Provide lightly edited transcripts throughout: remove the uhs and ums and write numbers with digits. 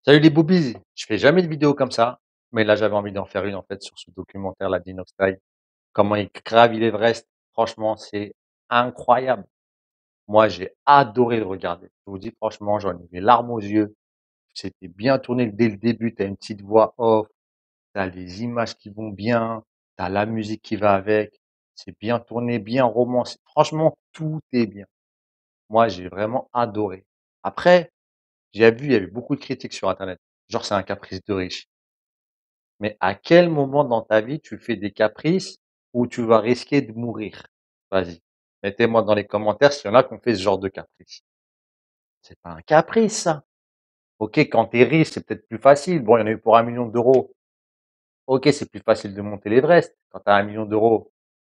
Salut les boobies, je fais jamais de vidéos comme ça, mais là j'avais envie d'en faire une en fait sur ce documentaire-là d'Inoxtag. Comment il gravit l'Everest, franchement c'est incroyable. Moi j'ai adoré le regarder. Je vous dis franchement, j'en ai eu les larmes aux yeux. C'était bien tourné dès le début, tu as une petite voix off, tu as les images qui vont bien, tu as la musique qui va avec. C'est bien tourné, bien romancé. Franchement, tout est bien. Moi j'ai vraiment adoré. Après, j'ai vu, il y avait beaucoup de critiques sur internet. Genre c'est un caprice de riche. Mais à quel moment dans ta vie tu fais des caprices où tu vas risquer de mourir? Vas-y, mettez-moi dans les commentaires s'il y en a qui ont fait ce genre de caprice. C'est pas un caprice ça. OK, quand tu es riche, c'est peut-être plus facile. Bon, il y en a eu pour 1 000 000 d'euros. OK, c'est plus facile de monter l'Everest quand tu as 1 000 000 d'euros.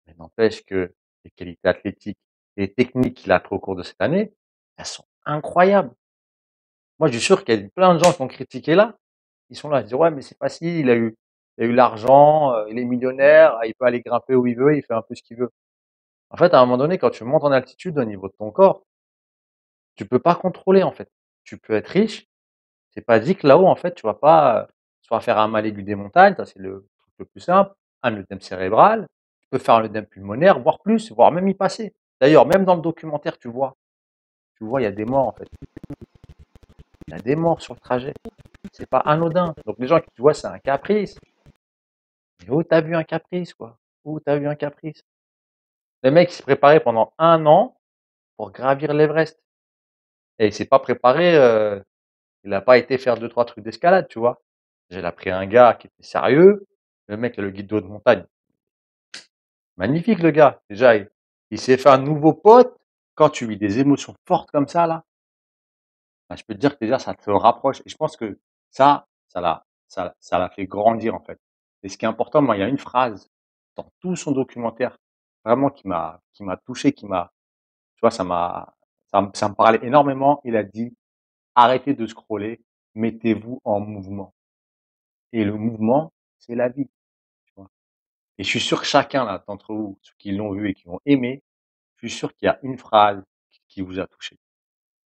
Mais n'empêche que les qualités athlétiques et techniques qu'il a appris au cours de cette année, elles sont incroyables. Moi, je suis sûr qu'il y a plein de gens qui ont critiqué là. Ils sont là, ils se disent: «Ouais, mais c'est facile, il a eu l'argent, il est millionnaire, il peut aller grimper où il veut, il fait un peu ce qu'il veut». En fait, à un moment donné, quand tu montes en altitude au niveau de ton corps, tu peux pas contrôler, en fait. Tu peux être riche, c'est pas dit que là-haut, en fait, tu vas pas, soit faire un mal aigu des montagnes, ça c'est le truc le plus simple, un œdème cérébral, tu peux faire un œdème pulmonaire, voire plus, voire même y passer. D'ailleurs, même dans le documentaire, tu vois, il y a des morts, en fait. Il y a des morts sur le trajet. C'est pas anodin. Donc les gens qui, tu vois, c'est un caprice. Mais où t'as vu un caprice, quoi? Où t'as vu un caprice? Le mec, il s'est préparé pendant 1 an pour gravir l'Everest. Et il s'est pas préparé, il a pas été faire deux trois trucs d'escalade, tu vois? J'ai a pris un gars qui était sérieux. Le mec, le guide de haute montagne, magnifique le gars. Déjà, il s'est fait un nouveau pote. Quand tu vis des émotions fortes comme ça, là, bah, je peux te dire que déjà, ça te rapproche. Et je pense que ça l'a fait grandir, en fait. Et ce qui est important, moi, il y a une phrase dans tout son documentaire, vraiment qui m'a touché, tu vois, ça me parlait énormément. Il a dit: «Arrêtez de scroller, mettez-vous en mouvement» et le mouvement, c'est la vie, tu vois? Et je suis sûr que chacun là, d'entre vous, ceux qui l'ont vu et qui ont aimé, je suis sûr qu'il y a une phrase qui vous a touché.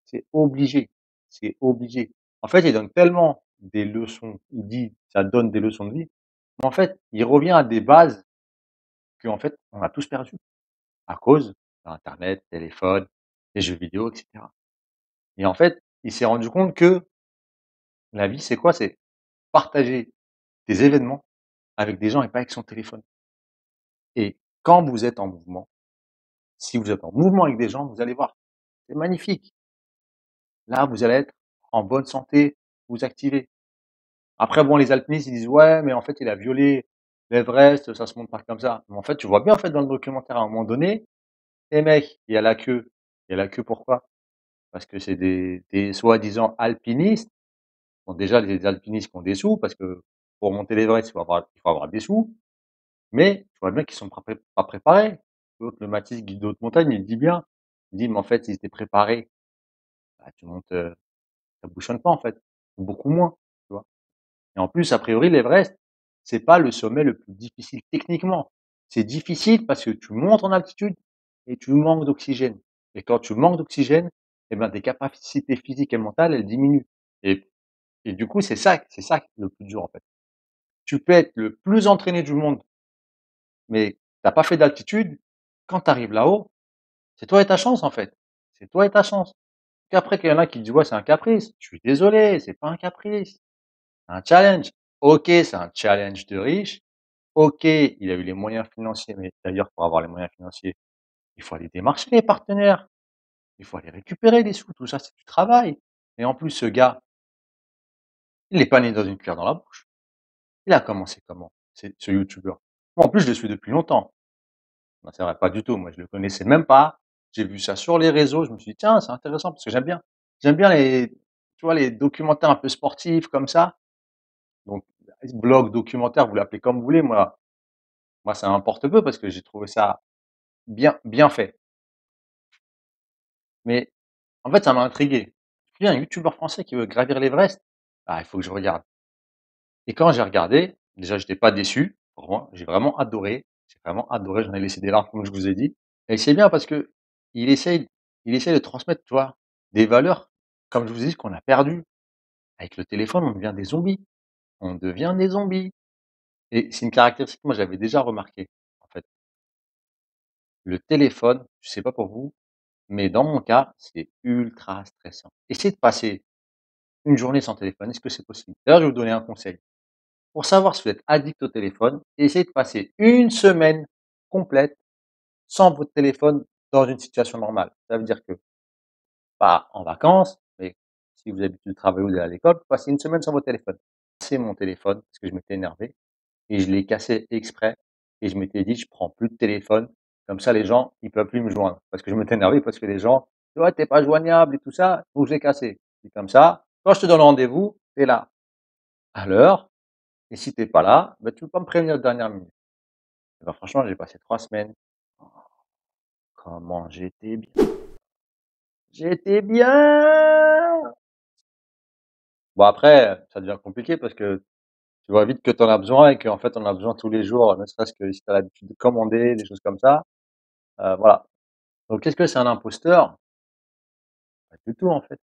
C'est obligé, c'est obligé. En fait, il donne tellement des leçons, il dit: «Ça donne des leçons de vie», mais en fait, il revient à des bases qu'en fait, on a tous perdues à cause d'internet, téléphone, des jeux vidéo et cetera. Et en fait, il s'est rendu compte que la vie, c'est quoi? C'est partager des événements avec des gens et pas avec son téléphone. Et quand vous êtes en mouvement, si vous êtes en mouvement avec des gens, vous allez voir, c'est magnifique. Là, vous allez être en bonne santé, vous activez. Après bon, les alpinistes, ils disent: «Ouais, mais en fait, il a violé l'Everest, ça se monte pas comme ça». Mais en fait, tu vois bien, en fait, dans le documentaire, à un moment donné, les mecs, il y a la queue. Il y a la queue pourquoi? Parce que c'est des soi-disant alpinistes. Bon, déjà, les alpinistes qui ont des sous, parce que pour monter l'Everest, il faut avoir des sous, mais tu vois bien qu'ils sont pas préparés. L'autre, le Mathis, guide de haute montagne, il dit bien, il dit: «Mais en fait, s'ils étaient préparés, bah, tu montes, ça bouchonne pas, en fait, ou beaucoup moins», tu vois? Et en plus, a priori, l'Everest, c'est pas le sommet le plus difficile techniquement. C'est difficile parce que tu montes en altitude et tu manques d'oxygène. Et quand tu manques d'oxygène, eh ben, tes capacités physiques et mentales, elles diminuent. Et, et du coup, c'est ça le plus dur, en fait. Tu peux être le plus entraîné du monde, mais t'as pas fait d'altitude. Quand tu arrives là-haut, c'est toi et ta chance, en fait. C'est toi et ta chance. Qu'après, qu'il y en a qui disent, ouais, c'est un caprice. Je suis désolé, c'est pas un caprice. C'est un challenge. OK, c'est un challenge de riche. OK, il a eu les moyens financiers, mais d'ailleurs, pour avoir les moyens financiers, il faut aller démarcher les partenaires, il faut aller récupérer les sous, tout ça, c'est du travail. Et en plus, ce gars, il est pas né dans une cuillère dans la bouche. Il a commencé comment, ce youtubeur? Moi, en plus, je le suis depuis longtemps. Non, c'est vrai, pas du tout. Moi, je le connaissais même pas. J'ai vu ça sur les réseaux. Je me suis dit: «Tiens, c'est intéressant» parce que j'aime bien les, tu vois, les documentaires un peu sportifs comme ça. Donc, blog, documentaire, vous l'appelez comme vous voulez. Moi, ça m'importe peu parce que j'ai trouvé ça bien fait. Mais en fait, ça m'a intrigué. Je me un youtubeur français qui veut gravir l'Everest? Ah, il faut que je regarde. Et quand j'ai regardé, déjà, j'étais pas déçu. Pour moi, j'ai vraiment adoré. J'ai vraiment adoré. J'en ai laissé des larmes, comme je vous ai dit. Et c'est bien parce que il essaye il essaye de transmettre, tu vois, des valeurs, comme je vous ai dit, qu'on a perdues. Avec le téléphone, on devient des zombies. On devient des zombies et c'est une caractéristique que moi j'avais déjà remarqué, en fait. Le téléphone, je sais pas pour vous, mais dans mon cas, c'est ultra stressant. Essayez de passer une journée sans téléphone, est-ce que c'est possible? D'ailleurs, je vais vous donner un conseil. Pour savoir si vous êtes addict au téléphone, essayez de passer une semaine complète sans votre téléphone dans une situation normale. Ça veut dire que, pas en vacances, mais si vous avez l'habitude de travailler ou d'aller à l'école, passez une semaine sans votre téléphone. C'est mon téléphone parce que je m'étais énervé et je l'ai cassé exprès et je m'étais dit: «Je prends plus de téléphone, comme ça les gens, ils peuvent plus me joindre». Parce que je m'étais énervé parce que les gens: «Ouais, tu pas joignable et tout ça», donc je l'ai cassé. Et comme ça, quand je te donne rendez-vous, tu es là, à l'heure et si tu es pas là, bah, tu peux pas me prévenir de dernière minute. Et bah, franchement, j'ai passé 3 semaines. Oh, comment j'étais bien! J'étais bien! Bon après, ça devient compliqué parce que tu vois vite que tu en as besoin et qu'en fait, on en a besoin tous les jours, ne serait-ce que si tu as l'habitude de commander, des choses comme ça, voilà. Donc est-ce que c'est un imposteur? Pas du tout, en fait.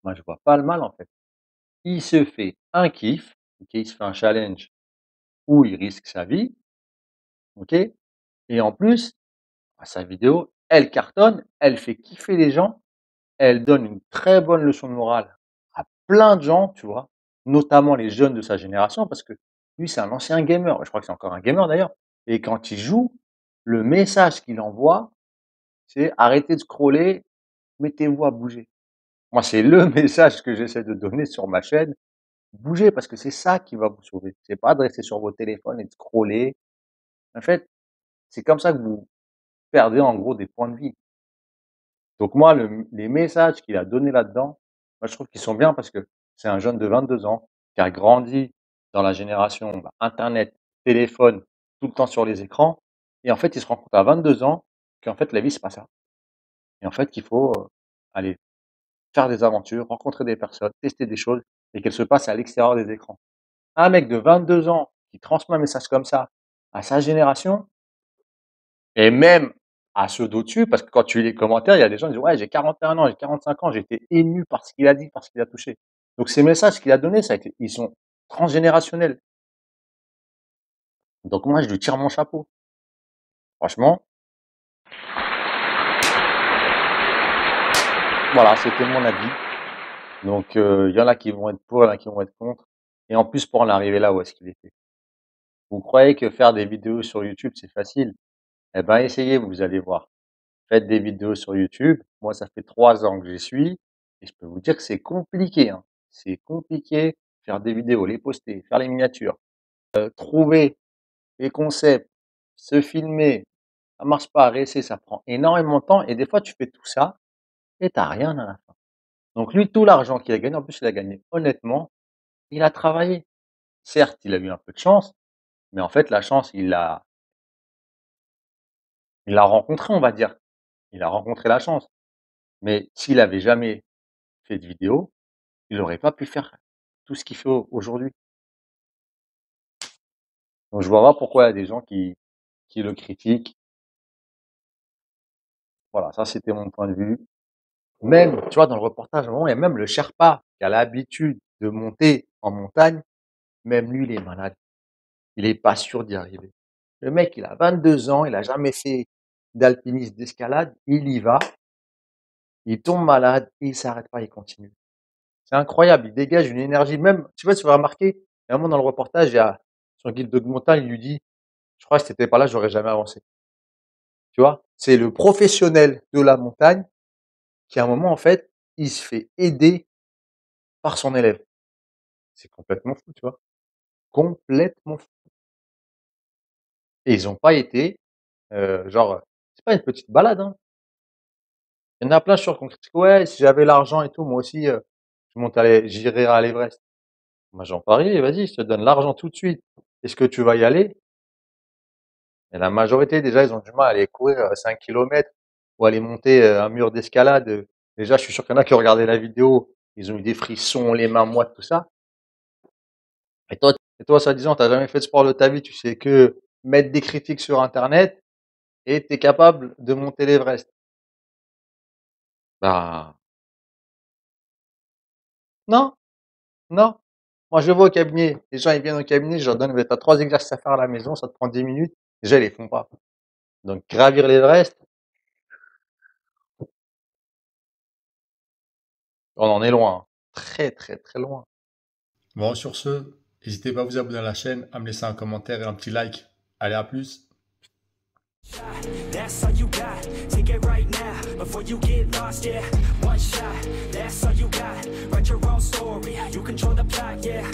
Moi, je vois pas le mal, en fait. Il se fait un kiff, OK, il se fait un challenge où il risque sa vie, OK, et en plus, bah, sa vidéo, elle cartonne, elle fait kiffer les gens, elle donne une très bonne leçon de morale à plein de gens, tu vois? Notamment les jeunes de sa génération parce que lui, c'est un ancien gamer, je crois que c'est encore un gamer d'ailleurs et quand il joue, le message qu'il envoie, c'est: «Arrêtez de scroller, mettez-vous à bouger». Moi, c'est le message que j'essaie de donner sur ma chaîne. Bougez parce que c'est ça qui va vous sauver. C'est pas de rester sur vos téléphones et de scroller. En fait, c'est comme ça que vous perdez en gros des points de vie. Donc moi, les messages qu'il a donnés là-dedans, moi je trouve qu'ils sont bien parce que c'est un jeune de 22 ans qui a grandi dans la génération, bah, internet, téléphone, tout le temps sur les écrans et en fait, il se rend compte à 22 ans qu'en fait la vie c'est pas ça et en fait qu'il faut, aller faire des aventures, rencontrer des personnes, tester des choses et qu'elles se passent à l'extérieur des écrans. Un mec de 22 ans qui transmet un message comme ça à sa génération et même à ceux d'au-dessus, parce que quand tu lis les commentaires, il y a des gens qui disent: «Ouais, j'ai 41 ans, j'ai 45 ans, j'ai été ému par ce qu'il a dit, par ce qu'il a touché». Donc ces messages qu'il a donnés, ça a été ils sont transgénérationnels. Donc moi, je lui tire mon chapeau. Franchement, voilà, c'était mon avis. Donc il y en a qui vont être pour, il y en a qui vont être contre et en plus pour en arriver là où est-ce qu'il était. Vous croyez que faire des vidéos sur YouTube, c'est facile? Eh ben, essayez, vous allez voir. Faites des vidéos sur YouTube. Moi, ça fait 3 ans que j'y suis et je peux vous dire que c'est compliqué, hein. C'est compliqué, faire des vidéos, les poster, faire les miniatures, trouver les concepts, se filmer, ça marche pas, réessayer, ça prend énormément de temps et des fois, tu fais tout ça et tu as rien à la fin. Donc lui, tout l'argent qu'il a gagné, en plus, il a gagné honnêtement, il a travaillé. Certes, il a eu un peu de chance, mais en fait, la chance, il l'a rencontrée, on va dire. Il a rencontré la chance. Mais s'il avait jamais fait de vidéo, il aurait pas pu faire tout ce qu'il fait aujourd'hui. Donc je vois pas pourquoi il y a des gens qui le critiquent. Voilà, ça c'était mon point de vue. Même, tu vois, dans le reportage, à un moment, il y a même le Sherpa qui a l'habitude de monter en montagne, même lui, il est malade. Il est pas sûr d'y arriver. Le mec, il a 22 ans, il a jamais fait d'alpinisme, d'escalade, il y va, il tombe malade et il s'arrête pas, il continue. C'est incroyable, il dégage une énergie même, je sais pas si vous avez remarqué, à un moment dans le reportage, il y a son guide de montagne, il lui dit: «Je crois que si tu pas là, j'aurais jamais avancé». Tu vois? C'est le professionnel de la montagne qui, à un moment, en fait, il se fait aider par son élève. C'est complètement fou, tu vois? Complètement fou et ils ont pas été, genre, c'est pas une petite balade, hein. Il y en a plein sur qui ont critiqué: «Ouais, si j'avais l'argent et tout, moi aussi, j'irais à l'Everest». Moi, j'en parie, vas-y, je te donne l'argent tout de suite. Est-ce que tu vas y aller? Et la majorité, déjà, ils ont du mal à aller courir, 5 kilomètres ou aller monter, un mur d'escalade, déjà, je suis sûr qu'il y en a qui ont regardé la vidéo, ils ont eu des frissons, les mains moites, tout ça. Et toi, soi-disant, tu as jamais fait de sport de ta vie, tu sais que mettre des critiques sur internet et tu es capable de monter l'Everest. Bah, non, Non, moi je vais au cabinet, les gens ils viennent au cabinet, je leur donne: «Beh, tu as 3 exercices à faire à la maison, ça te prend 10 minutes». Déjà ils les font pas. Donc gravir l'Everest, on en est loin, hein. Très, très, très loin. Bon, sur ce, n'hésitez pas à vous abonner à la chaîne, à me laisser un commentaire et un petit like. Allez, à plus! That's all you got, take it right now, before you get lost, yeah, one shot, that's all you got, write your own story, you control the plot, yeah,